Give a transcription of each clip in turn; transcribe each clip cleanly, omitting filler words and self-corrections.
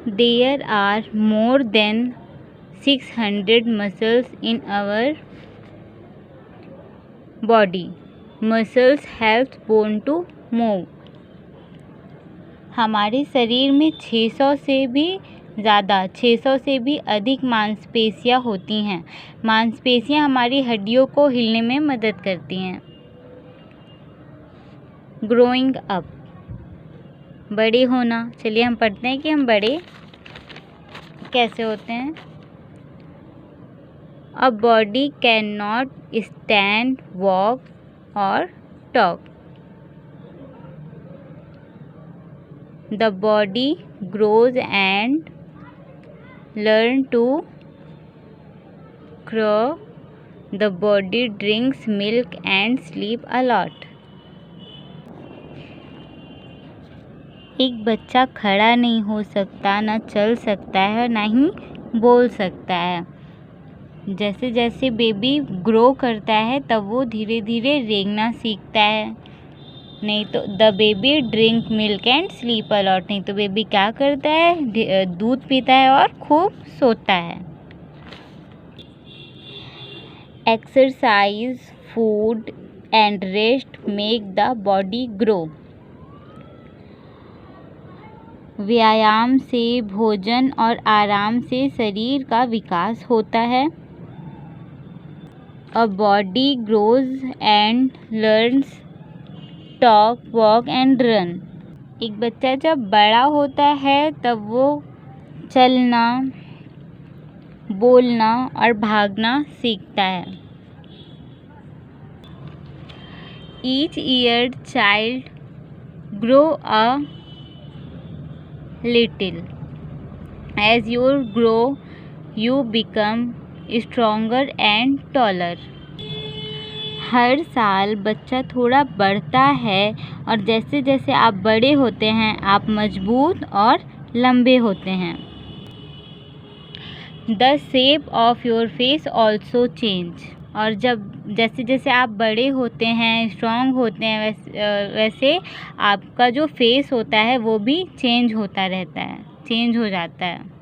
There are more than 600 muscles in our body. Muscles help bone to move. हमारे शरीर में 600 से भी अधिक मांसपेशियां होती हैं। मांसपेशियां हमारी हड्डियों को हिलने में मदद करती हैं। ग्रोइंग अप, बड़े होना। चलिए हम पढ़ते हैं कि हम बड़े कैसे होते हैं। A body can not stand, walk और talk. The body grows and learn to crawl. The body drinks milk and sleep a lot. एक बच्चा खड़ा नहीं हो सकता, ना चल सकता है, ना ही बोल सकता है। जैसे जैसे बेबी ग्रो करता है तब वो धीरे धीरे रेंगना सीखता है। नहीं तो the baby drink milk and sleep a lot, नहीं तो बेबी क्या करता है, दूध पीता है और खूब सोता है। Exercise, food and rest make the body grow. व्यायाम से, भोजन और आराम से शरीर का विकास होता है। A body grows and learns talk, walk and run. एक बच्चा जब बड़ा होता है तब वो चलना, बोलना और भागना सीखता है। Each year child grow a little. As you grow you become stronger and taller. हर साल बच्चा थोड़ा बढ़ता है और जैसे जैसे आप बड़े होते हैं आप मजबूत और लंबे होते हैं। The shape of your face also change. और जैसे जैसे आप बड़े होते हैं, स्ट्रॉन्ग होते हैं, वैसे आपका जो फेस होता है वो भी चेंज होता रहता है, चेंज हो जाता है।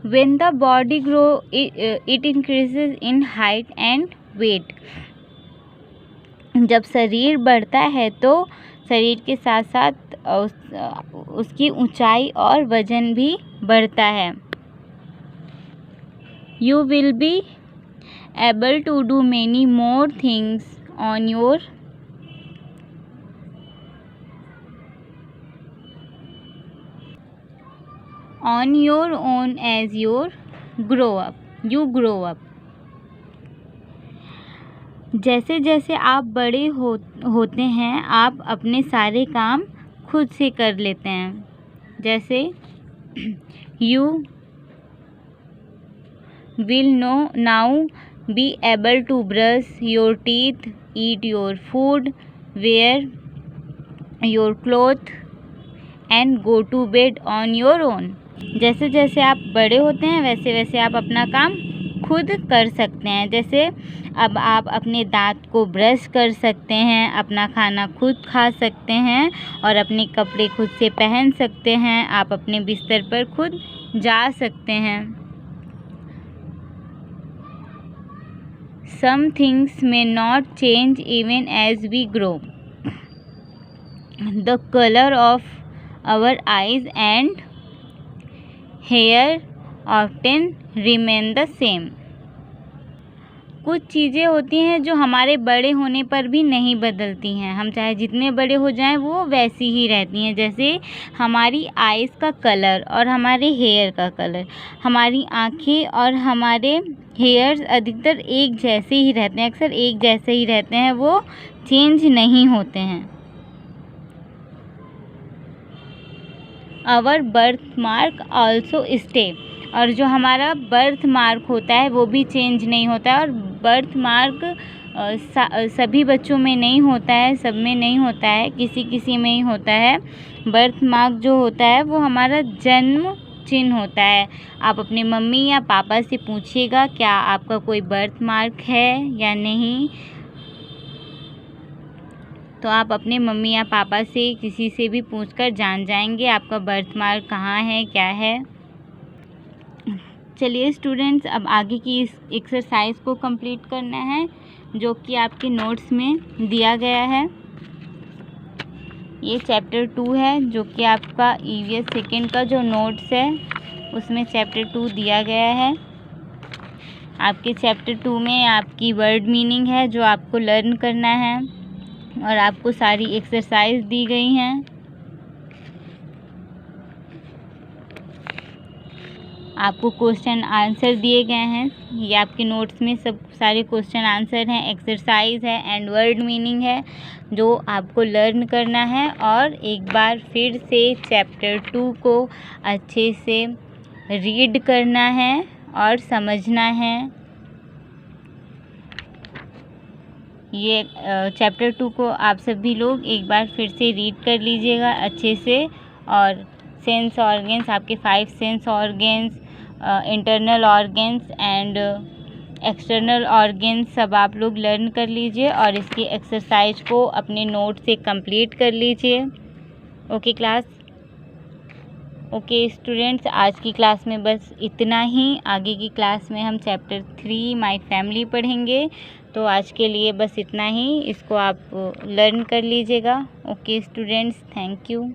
When the body grow, it increases in height and weight. जब शरीर बढ़ता है तो शरीर के साथ साथ उसकी ऊंचाई और वजन भी बढ़ता है। You will be able to do many more things on your own as you grow up. जैसे जैसे आप बड़े होते हैं आप अपने सारे काम खुद से कर लेते हैं। जैसे you will now be able to brush your teeth, eat your food, wear your cloth and go to bed on your own. जैसे जैसे आप बड़े होते हैं वैसे वैसे आप अपना काम खुद कर सकते हैं। जैसे अब आप अपने दांत को ब्रश कर सकते हैं, अपना खाना खुद खा सकते हैं और अपने कपड़े खुद से पहन सकते हैं। आप अपने बिस्तर पर खुद जा सकते हैं। Some things may not change even as we grow. The color of our eyes and hair often remain the same. कुछ चीज़ें होती हैं जो हमारे बड़े होने पर भी नहीं बदलती हैं। हम चाहे जितने बड़े हो जाएं वो वैसी ही रहती हैं। जैसे हमारी आइज़ का कलर और हमारे हेयर का कलर, हमारी आँखें और हमारे हेयर्स अधिकतर एक जैसे ही रहते हैं, अक्सर एक जैसे ही रहते हैं, वो चेंज नहीं होते हैं। Our birth mark also stay. और जो हमारा बर्थ मार्क होता है वो भी चेंज नहीं होता है। और बर्थ मार्क सभी बच्चों में नहीं होता है, सब में नहीं होता है, किसी किसी में ही होता है। बर्थ मार्क जो होता है वो हमारा जन्म चिन्ह होता है। आप अपने मम्मी या पापा से पूछिएगा क्या आपका कोई बर्थ मार्क है या नहीं। तो आप अपने मम्मी या पापा से किसी से भी पूछकर जान जाएंगे आपका बर्थ मार्क कहाँ है, क्या है। चलिए स्टूडेंट्स, अब आगे की इस एक्सरसाइज को कंप्लीट करना है जो कि आपके नोट्स में दिया गया है। ये चैप्टर 2 है जो कि आपका EVS सेकेंड का जो नोट्स है उसमें चैप्टर 2 दिया गया है। आपके चैप्टर 2 में आपकी वर्ड मीनिंग है जो आपको लर्न करना है और आपको सारी एक्सरसाइज दी गई हैं। आपको क्वेश्चन आंसर दिए गए हैं, ये आपके नोट्स में सब सारे क्वेश्चन आंसर हैं, एक्सरसाइज है एंड वर्ड मीनिंग है जो आपको लर्न करना है। और एक बार फिर से चैप्टर 2 को अच्छे से रीड करना है और समझना है। ये चैप्टर 2 को आप सभी लोग एक बार फिर से रीड कर लीजिएगा अच्छे से। और सेंस ऑर्गन्स, आपके 5 sense organs, internal organs and external organs सब आप लोग लर्न कर लीजिए और इसकी एक्सरसाइज को अपने नोट से कंप्लीट कर लीजिए। ओके क्लास, ओके स्टूडेंट्स, आज की क्लास में बस इतना ही। आगे की क्लास में हम चैप्टर 3 माय फैमिली पढ़ेंगे। तो आज के लिए बस इतना ही, इसको आप लर्न कर लीजिएगा। Okay students, thank you.